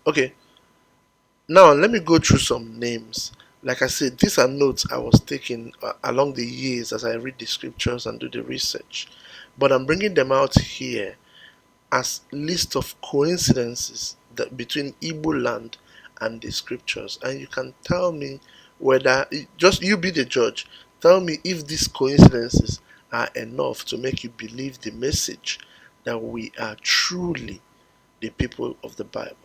Okay, now let me go through some names. Like I said, these are notes I was taking along the years as I read the scriptures and do the research. But I'm bringing them out here as list of coincidences that between Igboland and the scriptures, and you can tell me whether, just you be the judge. Tell me if these coincidences are enough to make you believe the message that we are truly the people of the Bible.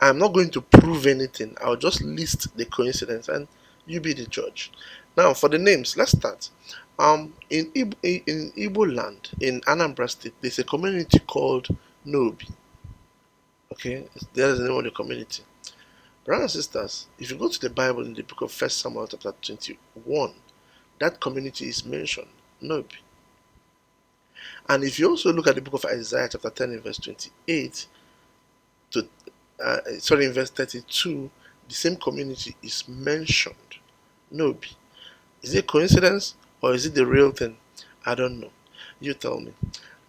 I'm not going to prove anything. I'll just list the coincidence and you be the judge. Now, for the names, let's start. In Igbo land, in Anambra State, there's a community called Nobi. Okay, that is the name of the community. Brothers and sisters, if you go to the Bible in the book of First Samuel chapter 21, that community is mentioned, Nobi. And if you also look at the book of Isaiah chapter 10 in verse 28 to in verse 32, the same community is mentioned. Nobi. Is it coincidence or is it the real thing? I don't know. You tell me.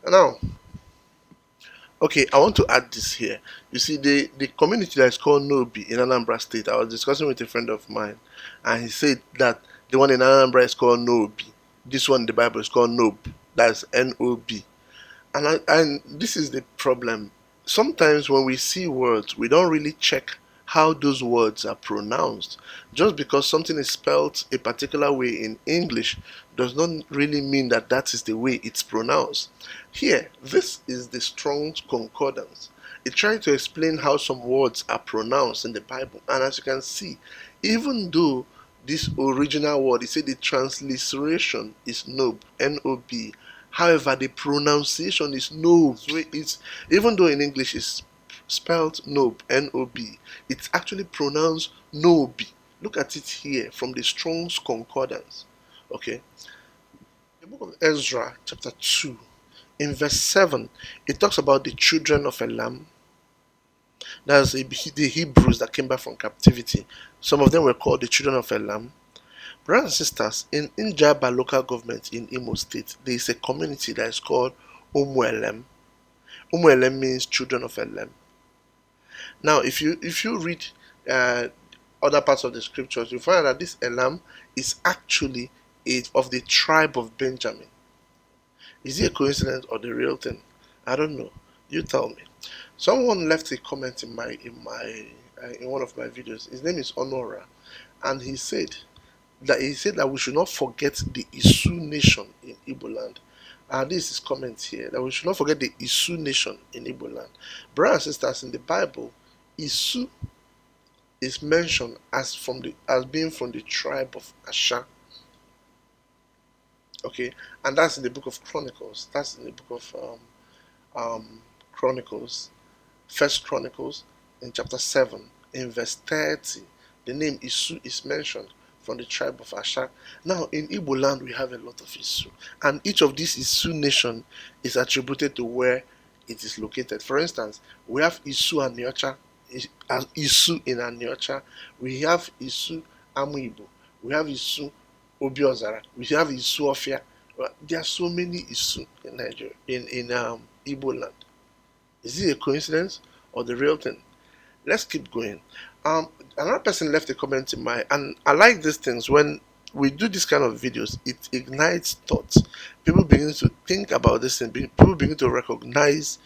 Now, okay, I want to add this here. You see, the community that is called Nobi in Anambra State, I was discussing with a friend of mine, and he said that the one in Anambra is called Nobi. This one in the Bible is called Nob. That's N-O-B. And this is the problem. Sometimes when we see words, we don't really check how those words are pronounced. Just because something is spelled a particular way in English does not really mean that that is the way it's pronounced. Here, this is the Strong's Concordance. It tries to explain how some words are pronounced in the Bible. And as you can see, even though this original word, it said the transliteration is nob, N-O-B. However, the pronunciation is nob. It's, even though in English it's spelled nob, N-O-B, it's actually pronounced nobi. Look at it here from the Strong's Concordance. Okay. The book of Ezra, chapter 2, in verse 7, it talks about the children of Elam. That's the Hebrews that came back from captivity. Some of them were called the children of Elam. Brothers and sisters, in Njaba local government in Imo State, there is a community that is called Umuelem. Umuelem means children of Elam. Now, if you read uh, other parts of the scriptures, you find that this Elam is actually of the tribe of Benjamin. Is it a coincidence or the real thing? I don't know. You tell me. Someone left a comment in one of my videos. His name is Honora, and he said that we should not forget the Isu nation in Igboland. This is comment here that we should not forget the Isu nation in Igboland. Brothers and sisters, in the Bible, Isu is mentioned as being from the tribe of Asher. Okay, and that's in the book of Chronicles. That's in the book of Chronicles, First Chronicles, in chapter 7, in verse 30. The name Isu is mentioned from the tribe of Asher. Now, in Igbo land, we have a lot of Isu, and each of these Isu nation is attributed to where it is located. For instance, we have Isu Aniocha, Isu in Aniocha. We have Isu Amuibo. We have Isu Obiozara. We have Isu Ofia. There are so many Isu in Nigeria, in Igbo land. Is it a coincidence or the real thing? Let's keep going. Another person left a comment in and I like these things when we do this kind of videos. It ignites thoughts. People begin to think about this and people begin to recognize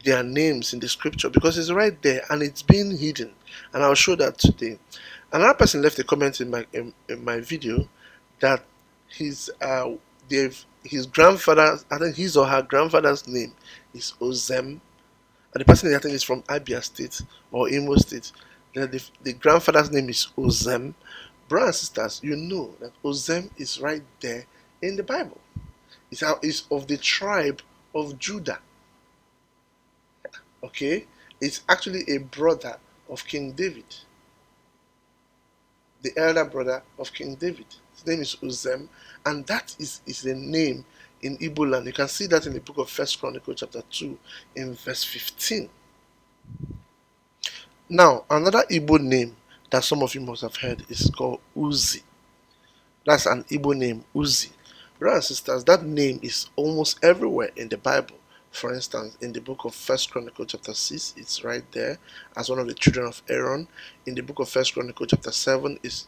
their names in the scripture because it's right there and it's being hidden. And I'll show that today. Another person left a comment in my video that his grandfather, I think his or her grandfather's name is Ozem, and the person I think is from Abia State or Imo State. The grandfather's name is Ozem. Brothers and sisters, you know that Ozem is right there in the Bible. It's of the tribe of Judah. Okay, it's actually a brother of King David, the elder brother of King David. His name is Ozem, and that is the name in Igbo land. You can see that in the book of First Chronicles chapter 2 in verse 15. Now, another Igbo name that some of you must have heard is called Uzi. That's an Igbo name, Uzi. Brothers and sisters, that name is almost everywhere in the Bible. For instance, in the book of First Chronicle chapter 6, it's right there as one of the children of Aaron. In the book of First Chronicle chapter 7, is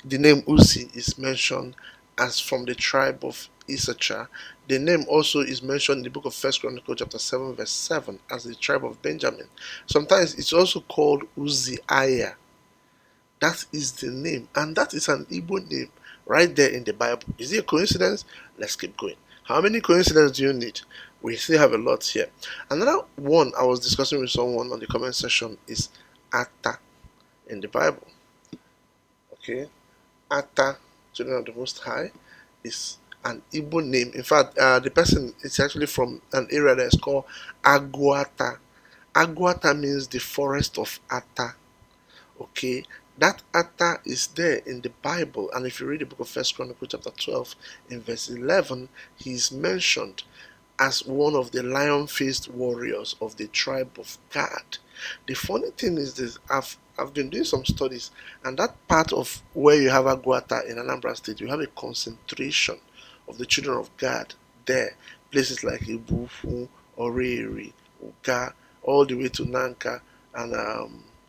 the name Uzi is mentioned as from the tribe of Issachar. The name also is mentioned in the book of First Chronicle chapter 7 verse 7 as the tribe of Benjamin. Sometimes it's also called Uzziah. That is the name, and that is an Igbo name right there in the Bible. Is it a coincidence? Let's keep going. How many coincidences do you need? We still have a lot here. Another one I was discussing with someone on the comment section is Atta in the Bible. Okay, Atta, children of the Most High, is an Igbo name. In fact, the person is actually from an area that is called Aguata. Aguata means the forest of Atta. Okay, that Atta is there in the Bible, and if you read the book of First Chronicle chapter 12 in verse 11, he is mentioned as one of the lion-faced warriors of the tribe of Gad. The funny thing is this: I've been doing some studies, and that part of where you have Aguata in Anambra State, you have a concentration of the children of Gad there. Places like Ibufu, Oreri, Uga, all the way to Nanka and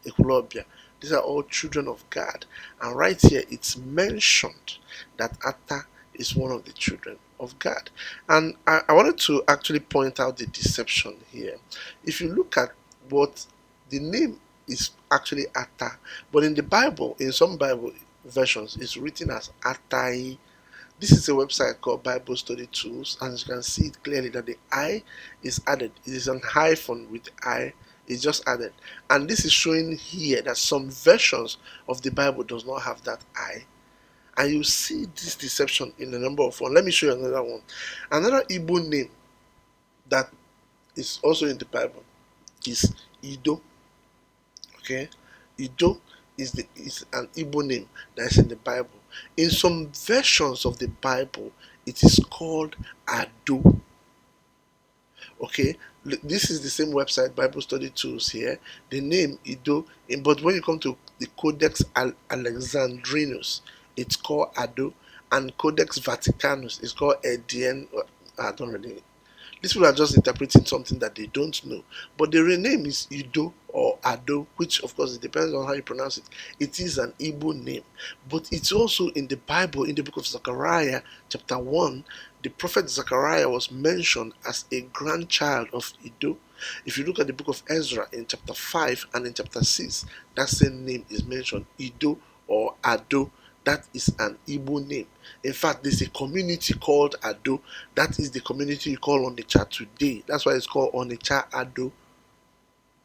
Ekulobia. These are all children of God. And right here, it's mentioned that Atta is one of the children of God. And I wanted to actually point out the deception here. If you look at what the name is actually Atta, but in the Bible, in some Bible versions, it's written as Attai. This is a website called Bible Study Tools, and you can see it clearly that the I is added. It is an hyphen with I. It's just added, and this is showing here that some versions of the Bible does not have that I, and you see this deception in a number of one. Let me show you another one. Another Igbo name that is also in the Bible is Ido. Okay, Ido is an Igbo name that is in the Bible. In some versions of the Bible, it is called Ado. Okay, this is the same website, Bible Study Tools here. The name Ido, but when you come to the Codex Alexandrinus, it's called Ado, and Codex Vaticanus is called Edien. I don't really. These people are just interpreting something that they don't know. But the real name is Ido or Ado, which of course it depends on how you pronounce it. It is an Igbo name. But it's also in the Bible, in the book of Zechariah, chapter 1, the prophet Zechariah was mentioned as a grandchild of Ido. If you look at the book of Ezra in chapter 5 and in chapter 6, that same name is mentioned, Ido or Ado. That is an Igbo name. In fact, there's a community called Ado. That is the community you call Onitsha today. That's why it's called Onitsha Ado.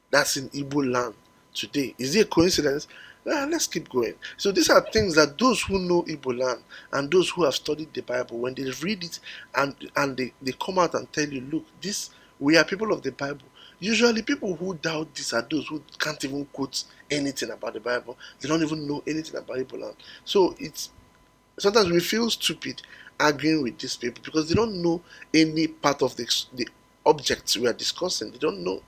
That's in Igbo land today. Is it a coincidence? Let's keep going. So these are things that those who know Igbo land and those who have studied the Bible, when they read it and they come out and tell you, look, this we are people of the Bible. Usually people who doubt this are those who can't even quote anything about the Bible. They don't even know anything about Igbo land. So it's sometimes we feel stupid arguing with these people because they don't know any part of the objects we are discussing. They don't know.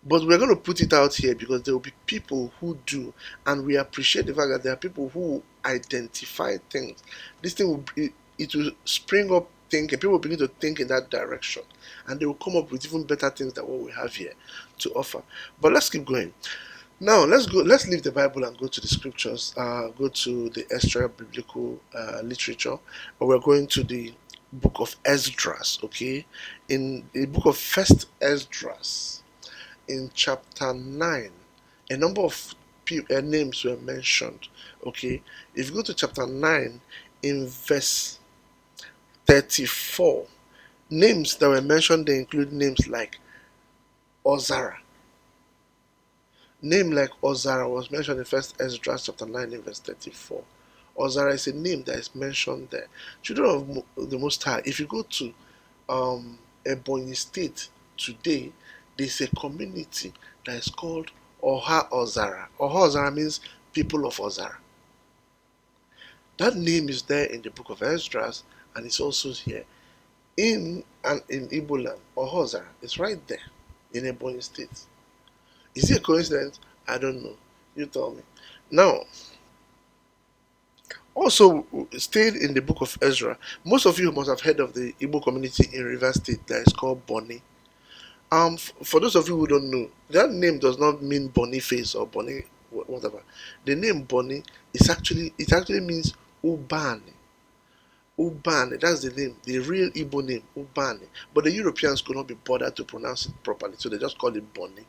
But we're going to put it out here because there will be people who do, and we appreciate the fact that there are people who identify things. This thing will it will spring up thinking. People will begin to think in that direction, and they will come up with even better things than what we have here to offer. But let's keep going. Now let's go. Let's leave the Bible and go to the scriptures. Go to the extra biblical literature. But we're going to the book of Esdras. Okay, in the book of First Esdras, in chapter 9, a number of names were mentioned. Okay, if you go to chapter 9, in verse 34, names that were mentioned, they include names like Ozara. Name like Ozara was mentioned in First Ezra chapter 9 in verse 34. Ozara is a name that is mentioned there. Children of the Most High, if you go to Ebonyi State today, there's a community that is called Oha Ozara. Oha Ozara means people of Ozara. That name is there in the book of Esdras, and it's also here in Igboland. Oha Ozara, it's right there in Ebonyi State. Is it a coincidence? I don't know. You tell me. Now, Also, stayed in the book of Ezra. Most of you must have heard of the Igbo community in River State that is called Bonny. For those of you who don't know, that name does not mean Boniface or Bonny, whatever. The name Bonny actually means Ubani. Ubani, that's the name, the real Igbo name, Ubani. But the Europeans could not be bothered to pronounce it properly, so they just call it Bonny.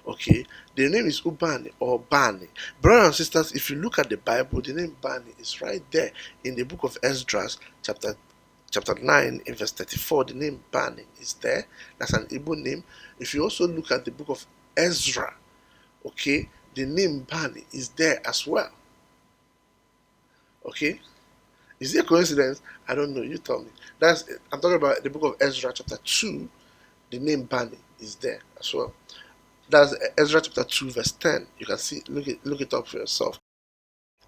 Okay, the name is Ubani or Bani. Brothers and sisters, if you look at the Bible, the name Bani is right there in the book of Esdras, chapter 9, in verse 34. The name Bani is there. That's an Igbo name. If you also look at the book of Ezra, okay, the name Bani is there as well. Okay, is it a coincidence? I don't know. You tell me. I'm talking about the book of Ezra, chapter 2. The name Bani is there as well. That's Ezra chapter 2, verse 10. You can see, look it up for yourself.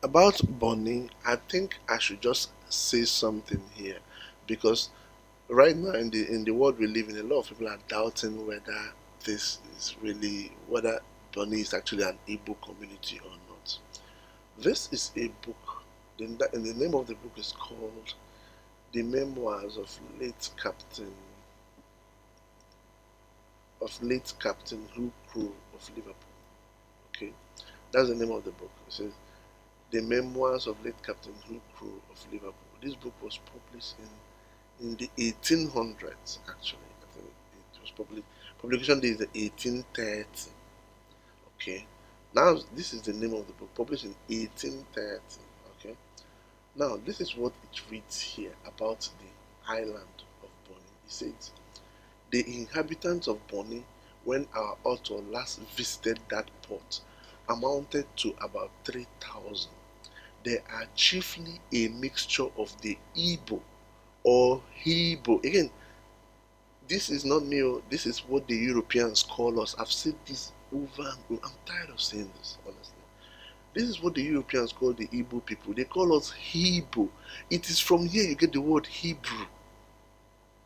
About Bonny, I think I should just say something here, because right now in the world we live in, a lot of people are doubting whether Bonny is actually an Igbo community or not. This is a book, and the name of the book is called The Memoirs of Late Captain Who Crew of Liverpool. Okay, that's the name of the book. It says The Memoirs of Late Captain Who Crew of Liverpool. This book was published in the 1800s. Actually, I think it was publication date is the 1830. Okay, now this is the name of the book, published in 1830. Okay, now this is what it reads here about the island of Bonny. It says, the inhabitants of Bonny, when our author last visited that port, amounted to about 3,000. They are chiefly a mixture of the Igbo or Hebrew. Again, this is not new. This is what the Europeans call us. I've said this over and over. I'm tired of saying this, honestly. This is what the Europeans call the Igbo people. They call us Hebrew. It is from here you get the word Hebrew.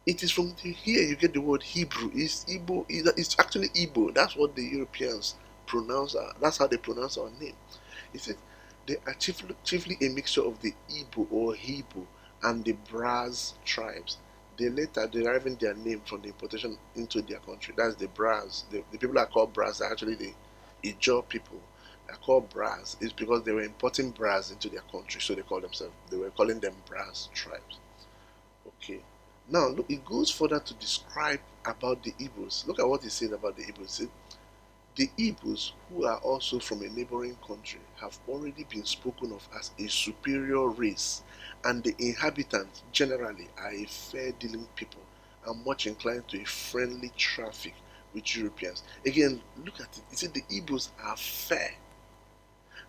It is from here you get the word Hebrew. It's Igbo. It's actually Igbo. That's what the Europeans pronounce. That's how they pronounce our name. It says they are chiefly a mixture of the Igbo or Hebrew and the Braz tribes. They later deriving their name from the importation into their country. That's the Braz. The people are called Braz are actually the Ijaw people. They are called Braz. It's because they were importing Braz into their country, so they were calling them Braz tribes. Okay. Now look, it goes further to describe about the Igbos. Look at what he said about the Igbos. He said, the Igbos, who are also from a neighboring country, have already been spoken of as a superior race, and the inhabitants generally are a fair-dealing people and much inclined to a friendly traffic with Europeans. Again, look at it. He said the Igbos are fair.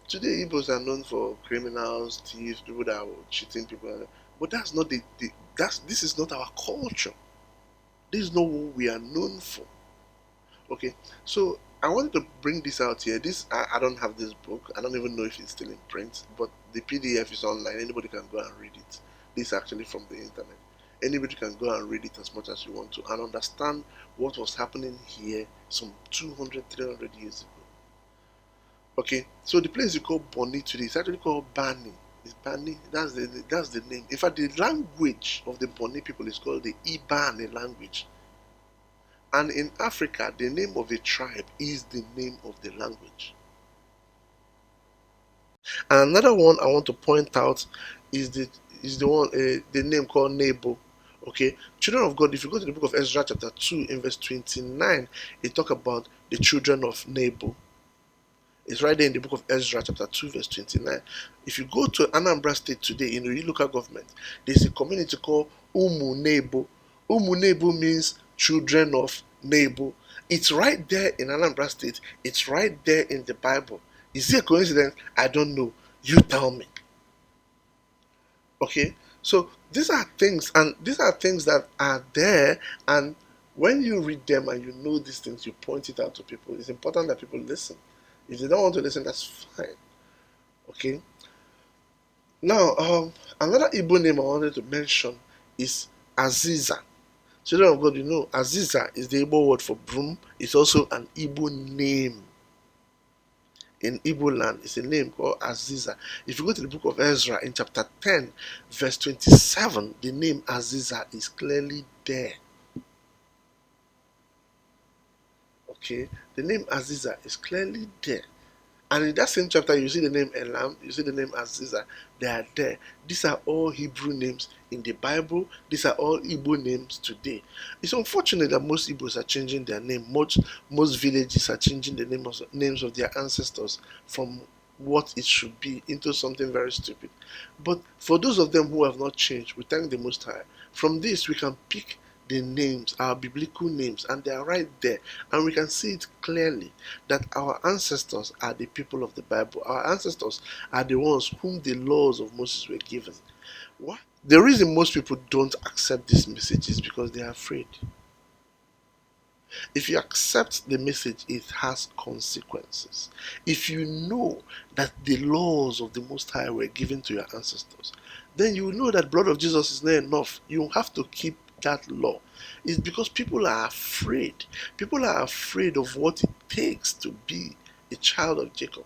Today, Igbos are known for criminals, thieves, people that are cheating people, but that's not this is not our culture. This is not what we are known for. Okay, so I wanted to bring this out here. I don't have this book. I don't even know if it's still in print, but the PDF is online. Anybody can go and read it. This is actually from the internet. Anybody can go and read it as much as you want to and understand what was happening here some 200, 300 years ago. Okay, so the place you call Bonny today is actually called Bani. It's Bani. That's the name. In fact, the language of the Bonny people is called the Ibani language. And in Africa, the name of a tribe is the name of the language. And another one I want to point out is the name called Nebo. Okay, children of God. If you go to the book of Ezra, chapter 2, in verse 29, it talk about the children of Nebo. It's right there in the book of Ezra, chapter 2, verse 29. If you go to Anambra State today, in the local government, there's a community called Umu Nebo. Umu Nebo means children of Nebo. It's right there in Anambra State. It's right there in the Bible. Is it a coincidence? I don't know. You tell me. Okay? So these are things that are there, and when you read them and you know these things, you point it out to people. It's important that people listen. If they don't want to listen, that's fine. Okay. Now, another Igbo name I wanted to mention is Aziza. Children of God, you know, Aziza is the Igbo word for broom. It's also an Igbo name. in Igboland is a name called Aziza. If you go to the book of Ezra in chapter 10, verse 27, the name Aziza is clearly there. Okay, the name Aziza is clearly there. And in that same chapter, you see the name Elam, you see the name Aziza. They are there. These are all Hebrew names in the Bible. These are all Igbo names today. It's unfortunate that most Igbos are changing their name. Most villages are changing the names of their ancestors from what it should be into something very stupid. But for those of them who have not changed, we thank the Most High. From this, we can pick the names, our biblical names, and they are right there, and we can see it clearly that our ancestors are the people of the Bible. Our ancestors are the ones whom the laws of Moses were given. What? The reason most people don't accept this message is because they are afraid. If you accept the message, it has consequences. If you know that the laws of the Most High were given to your ancestors, then you know that blood of Jesus is not enough. You have to keep that law. It's because people are afraid. People are afraid of what it takes to be a child of Jacob.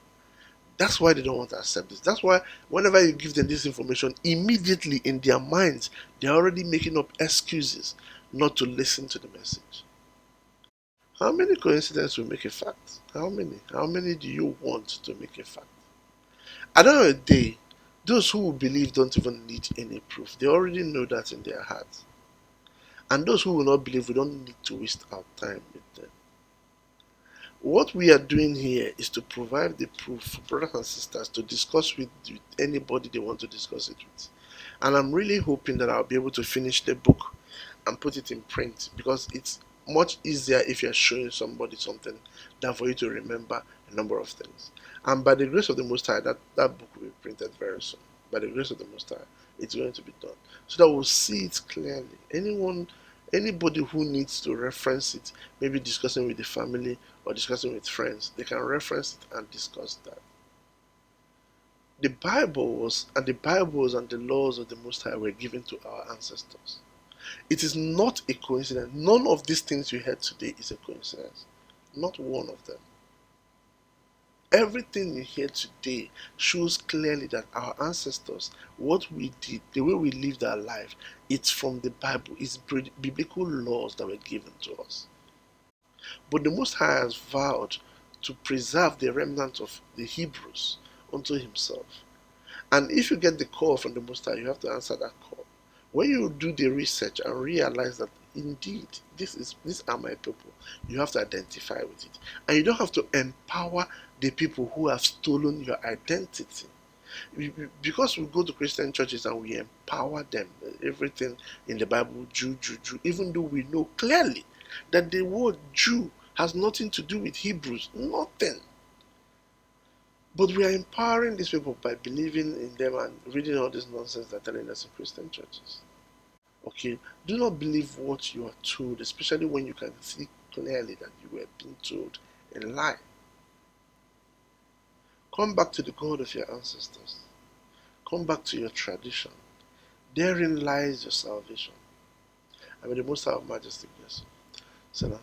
That's why they don't want to accept this. That's why whenever you give them this information, immediately in their minds, they're already making up excuses not to listen to the message. How many coincidences will make a fact? How many? How many do you want to make a fact? At the end of the day, those who believe don't even need any proof. They already know that in their hearts. And those who will not believe, we don't need to waste our time with them. What we are doing here is to provide the proof for brothers and sisters to discuss with anybody they want to discuss it with. And I'm really hoping that I'll be able to finish the book and put it in print, because it's much easier if you're showing somebody something than for you to remember a number of things. And by the grace of the Most High, that book will be printed very soon. By the grace of the Most High, it's going to be done, so that we'll see it clearly. Anybody who needs to reference it, maybe discussing with the family or discussing with friends, they can reference it and discuss that. The Bibles and the laws of the Most High were given to our ancestors. It is not a coincidence. None of these things you heard today is a coincidence. Not one of them. Everything you hear today shows clearly that our ancestors, what we did, the way we lived our life, it's from the Bible. It's biblical laws that were given to us. But the Most High has vowed to preserve the remnant of the Hebrews unto himself. And if you get the call from the Most High, you have to answer that call. When you do the research and realize that indeed these are my people, you have to identify with it. And you don't have to empower the people who have stolen your identity. Because we go to Christian churches and we empower them, everything in the Bible, Jew, even though we know clearly that the word Jew has nothing to do with Hebrews, nothing. But we are empowering these people by believing in them and reading all this nonsense they're telling us in Christian churches. Okay, do not believe what you are told, especially when you can see clearly that you were being told a lie. Come back to the God of your ancestors. Come back to your tradition. Therein lies your salvation. I mean, the Most High of Majesty bless you. Salam.